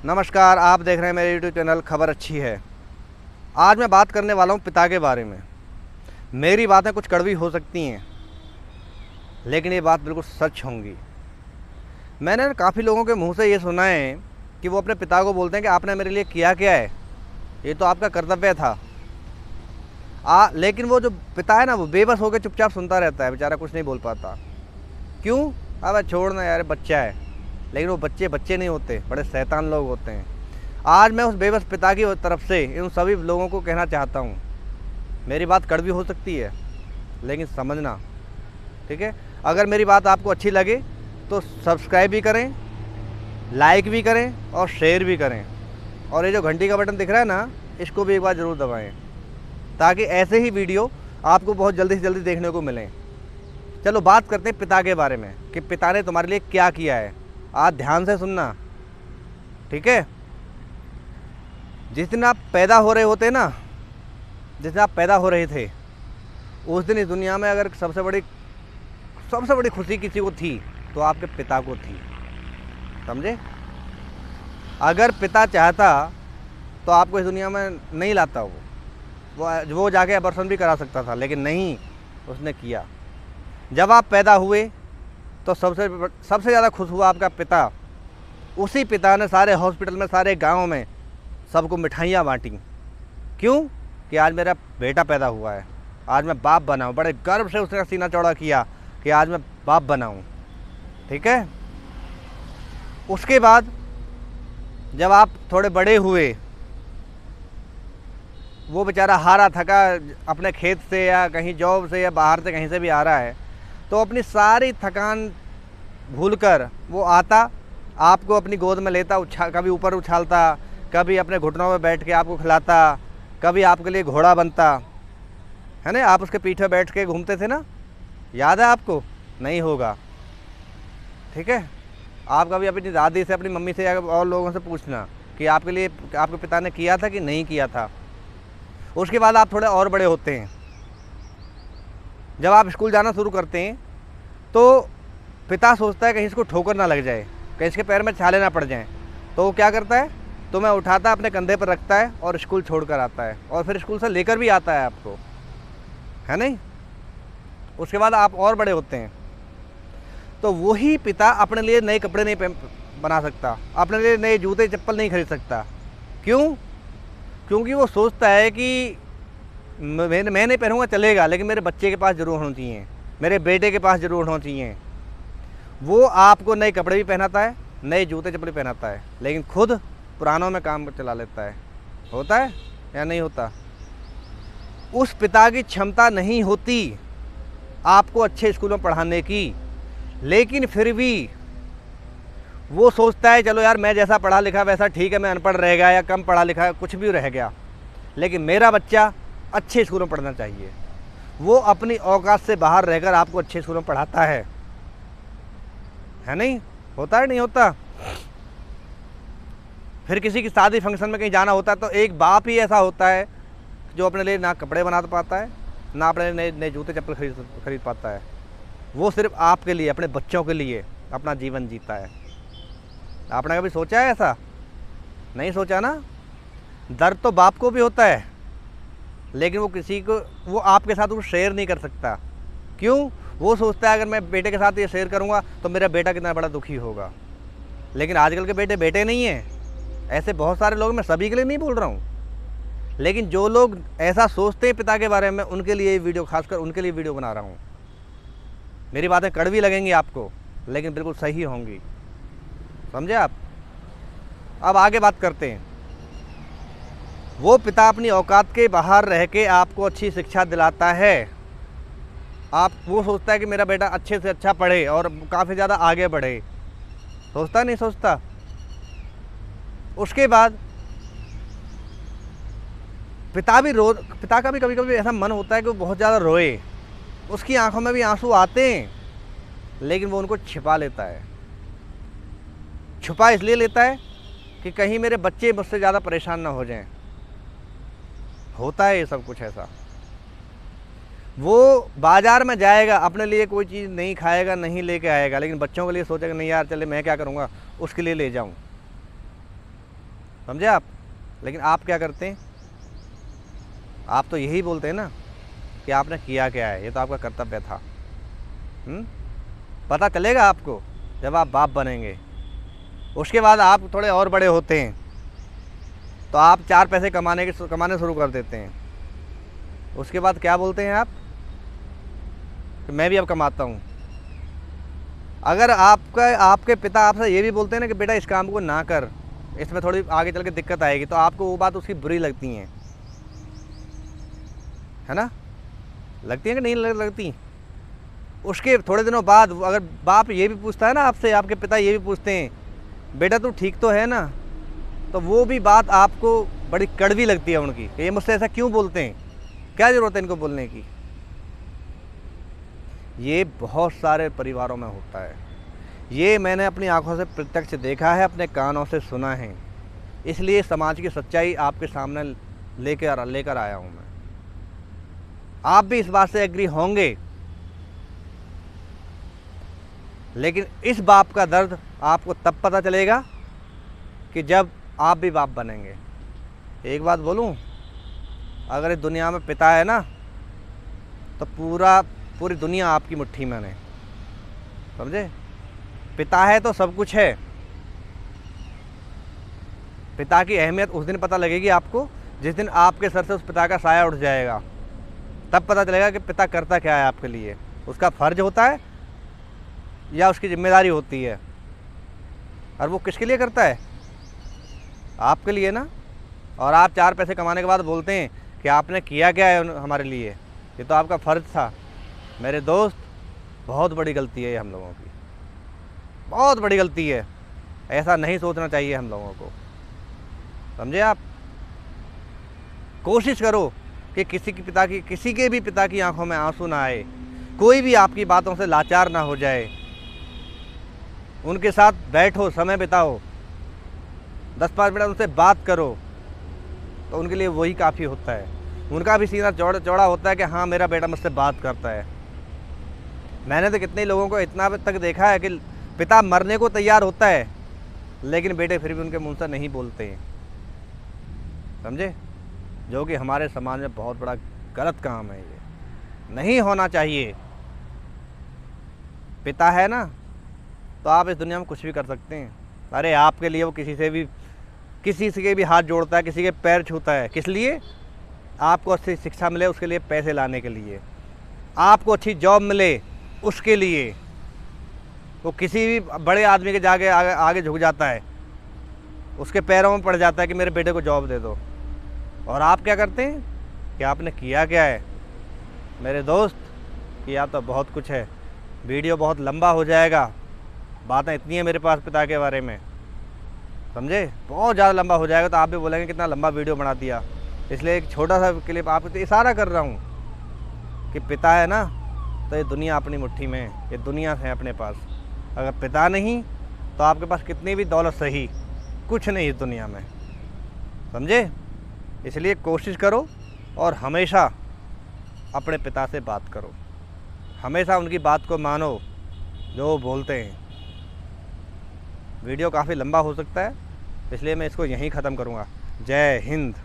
नमस्कार, आप देख रहे हैं मेरे यूट्यूब चैनल खबर अच्छी है। आज मैं बात करने वाला हूँ पिता के बारे में। मेरी बातें कुछ कड़वी हो सकती हैं, लेकिन ये बात बिल्कुल सच होंगी। मैंने काफ़ी लोगों के मुंह से ये सुना है कि वो अपने पिता को बोलते हैं कि आपने मेरे लिए किया क्या है, ये तो आपका कर्तव्य था। लेकिन वो जो पिता है ना, वो बेबस होकर चुपचाप सुनता रहता है, बेचारा कुछ नहीं बोल पाता। क्यों? अब छोड़ना यार, बच्चा है। लेकिन वो बच्चे बच्चे नहीं होते, बड़े शैतान लोग होते हैं। आज मैं उस बेबस पिता की तरफ से इन सभी लोगों को कहना चाहता हूँ, मेरी बात कड़वी हो सकती है, लेकिन समझना, ठीक है? अगर मेरी बात आपको अच्छी लगे तो सब्सक्राइब भी करें, लाइक भी करें और शेयर भी करें। और ये जो घंटी का बटन दिख रहा है ना, इसको भी एक बार ज़रूर दबाएँ, ताकि ऐसे ही वीडियो आपको बहुत जल्दी से जल्दी देखने को मिलें। चलो बात करते हैं पिता के बारे में कि पिता ने तुम्हारे लिए क्या किया है। आज ध्यान से सुनना, ठीक है? जिस दिन आप पैदा हो रहे होते ना, जिस दिन आप पैदा हो रहे थे, उस दिन इस दुनिया में अगर सबसे बड़ी खुशी किसी को थी तो आपके पिता को थी। समझे? अगर पिता चाहता तो आपको इस दुनिया में नहीं लाता, वो जाके अबॉर्शन भी करा सकता था, लेकिन नहीं, उसने किया। जब आप पैदा हुए तो सबसे ज़्यादा खुश हुआ आपका पिता। उसी पिता ने सारे हॉस्पिटल में, सारे गांव में सबको मिठाइयाँ बांटी। क्यों? कि आज मेरा बेटा पैदा हुआ है, आज मैं बाप बना हूँ। बड़े गर्व से उसने सीना चौड़ा किया कि आज मैं बाप बना हूँ, ठीक है? उसके बाद जब आप थोड़े बड़े हुए, वो बेचारा हारा थका अपने खेत से या कहीं जॉब से या बाहर से कहीं से भी आ रहा है, तो अपनी सारी थकान भूलकर वो आता, आपको अपनी गोद में लेता, कभी ऊपर उछालता, कभी अपने घुटनों में बैठ के आपको खिलाता, कभी आपके लिए घोड़ा बनता, है ना? आप उसके पीठ पे बैठ के घूमते थे ना, याद है आपको? नहीं होगा, ठीक है? आप कभी अपनी दादी से, अपनी मम्मी से या और लोगों से पूछना कि आपके लिए आपके पिता ने किया था कि नहीं किया था। उसके बाद आप थोड़े और बड़े होते हैं, जब आप स्कूल जाना शुरू करते हैं तो पिता सोचता है कहीं इसको ठोकर ना लग जाए, कहीं इसके पैर में छाले ना पड़ जाएं, तो वो क्या करता है, तुम्हें उठाता है, अपने कंधे पर रखता है और स्कूल छोड़ कर आता है, और फिर स्कूल से लेकर भी आता है आपको, है नहीं? उसके बाद आप और बड़े होते हैं तो वही पिता अपने लिए नए कपड़े नहीं बना सकता, अपने लिए नए जूते चप्पल नहीं खरीद सकता। क्यों? क्योंकि वो सोचता है कि मैं नहीं पहनूंगा चलेगा, लेकिन मेरे बच्चे के पास ज़रूर होना चाहिए, मेरे बेटे के पास ज़रूर होना चाहिए। वो आपको नए कपड़े भी पहनाता है, नए जूते चप्पल पहनाता है, लेकिन खुद पुरानों में काम चला लेता है। होता है या नहीं होता? उस पिता की क्षमता नहीं होती आपको अच्छे स्कूलों में पढ़ाने की, लेकिन फिर भी वो सोचता है चलो यार, मैं जैसा पढ़ा लिखा वैसा ठीक है, मैं अनपढ़ रह गया या कम पढ़ा लिखा कुछ भी रह गया, लेकिन मेरा बच्चा अच्छे स्कूलों में पढ़ना चाहिए। वो अपनी औकात से बाहर रहकर आपको अच्छे स्कूलों में पढ़ाता है नहीं? होता है नहीं होता? फिर किसी की शादी फंक्शन में कहीं जाना होता है तो एक बाप ही ऐसा होता है जो अपने लिए ना कपड़े बना पाता है, ना अपने नए जूते चप्पल खरीद पाता है। वो सिर्फ आपके लिए, अपने बच्चों के लिए अपना जीवन जीता है। आपने कभी सोचा है ऐसा? नहीं सोचा ना? दर्द तो बाप को भी होता है, लेकिन वो आपके साथ वो शेयर नहीं कर सकता। क्यों? वो सोचता है अगर मैं बेटे के साथ ये शेयर करूंगा तो मेरा बेटा कितना बड़ा दुखी होगा। लेकिन आजकल के बेटे नहीं हैं, ऐसे बहुत सारे लोग, मैं सभी के लिए नहीं बोल रहा हूँ, लेकिन जो लोग ऐसा सोचते हैं पिता के बारे में, उनके लिए वीडियो, खासकर उनके लिए वीडियो बना रहा हूँ। मेरी बातें कड़वी लगेंगी आपको, लेकिन बिल्कुल सही होंगी, समझे आप? अब आगे बात करते हैं। वो पिता अपनी औकात के बाहर रह के आपको अच्छी शिक्षा दिलाता है। वो सोचता है कि मेरा बेटा अच्छे से अच्छा पढ़े और काफ़ी ज़्यादा आगे बढ़े। सोचता नहीं सोचता? उसके बाद पिता का भी कभी कभी ऐसा मन होता है कि वो बहुत ज़्यादा रोए, उसकी आंखों में भी आंसू आते हैं, लेकिन वो उनको छिपा लेता है। छुपा इसलिए लेता है कि कहीं मेरे बच्चे मुझसे ज़्यादा परेशान ना हो जाएं। होता है ये सब कुछ ऐसा। वो बाज़ार में जाएगा, अपने लिए कोई चीज़ नहीं खाएगा, नहीं लेके आएगा, लेकिन बच्चों के लिए सोचेगा नहीं यार चले मैं क्या करूँगा, उसके लिए ले जाऊँ। समझे आप। लेकिन आप क्या करते हैं, आप तो यही बोलते हैं ना कि आपने किया क्या है, ये तो आपका कर्तव्य था। पता चलेगा आपको जब आप बाप बनेंगे। उसके बाद आप थोड़े और बड़े होते हैं तो आप 4 पैसे कमाने शुरू कर देते हैं। उसके बाद क्या बोलते हैं आप कि मैं भी अब कमाता हूँ। अगर आपके पिता आपसे ये भी बोलते हैं ना कि बेटा इस काम को ना कर, इसमें थोड़ी आगे चल के दिक्कत आएगी, तो आपको वो बात उसकी बुरी लगती हैं, है ना। लगती है कि नहीं लगती। उसके थोड़े दिनों बाद अगर बाप ये भी पूछता है ना आपसे, आपके पिता ये भी पूछते हैं बेटा तू ठीक तो है ना, तो वो भी बात आपको बड़ी कड़वी लगती है उनकी कि ये मुझसे ऐसा क्यों बोलते हैं, क्या ज़रूरत है इनको बोलने की। ये बहुत सारे परिवारों में होता है। ये मैंने अपनी आंखों से प्रत्यक्ष देखा है, अपने कानों से सुना है, इसलिए समाज की सच्चाई आपके सामने लेकर आया हूँ मैं। आप भी इस बात से एग्री होंगे, लेकिन इस बाप का दर्द आपको तब पता चलेगा कि जब आप भी बाप बनेंगे। एक बात बोलूं, अगर इस दुनिया में पिता है ना तो पूरी दुनिया आपकी मुट्ठी में है, समझे। पिता है तो सब कुछ है। पिता की अहमियत उस दिन पता लगेगी आपको जिस दिन आपके सर से उस पिता का साया उठ जाएगा। तब पता चलेगा कि पिता करता क्या है आपके लिए, उसका फ़र्ज होता है या उसकी जिम्मेदारी होती है। और वो किसके लिए करता है, आपके लिए ना। और आप 4 पैसे कमाने के बाद बोलते हैं कि आपने किया क्या है हमारे लिए, ये तो आपका फ़र्ज था। मेरे दोस्त, बहुत बड़ी गलती है ये हम लोगों की, बहुत बड़ी गलती है। ऐसा नहीं सोचना चाहिए हम लोगों को, समझे आप। कोशिश करो कि किसी के भी पिता की आंखों में आंसू ना आए, कोई भी आपकी बातों से लाचार ना हो जाए। उनके साथ बैठो, समय बिताओ, 10-5 मिनट उनसे बात करो, तो उनके लिए वही काफ़ी होता है। उनका भी सीना चौड़ा होता है कि हाँ मेरा बेटा मुझसे बात करता है। मैंने तो कितने लोगों को इतना तक देखा है कि पिता मरने को तैयार होता है लेकिन बेटे फिर भी उनके मुंह से नहीं बोलते हैं, समझे। जो कि हमारे समाज में बहुत बड़ा गलत काम है, ये नहीं होना चाहिए। पिता है ना तो आप इस दुनिया में कुछ भी कर सकते हैं। अरे आपके लिए वो किसी से भी हाथ जोड़ता है, किसी के पैर छूता है, किस लिए, आपको अच्छी शिक्षा मिले उसके लिए, पैसे लाने के लिए, आपको अच्छी जॉब मिले उसके लिए। वो किसी भी बड़े आदमी के जाके आगे झुक जाता है, उसके पैरों में पड़ जाता है कि मेरे बेटे को जॉब दे दो। और आप क्या करते हैं कि आपने किया क्या है। मेरे दोस्त, किया तो बहुत कुछ है। वीडियो बहुत लंबा हो जाएगा, बातें इतनी है मेरे पास पिता के बारे में, समझे, बहुत ज़्यादा लंबा हो जाएगा। तो आप भी बोलेंगे कितना लंबा वीडियो बना दिया। इसलिए एक छोटा सा क्लिप आपको इशारा कर रहा हूँ कि पिता है ना तो ये दुनिया अपनी मुट्ठी में है, ये दुनिया है अपने पास। अगर पिता नहीं तो आपके पास कितनी भी दौलत सही, कुछ नहीं इस दुनिया में, समझे। इसलिए कोशिश करो और हमेशा अपने पिता से बात करो, हमेशा उनकी बात को मानो जो वो बोलते हैं। वीडियो काफ़ी लंबा हो सकता है, इसलिए मैं इसको यहीं ख़त्म करूँगा। जय हिंद।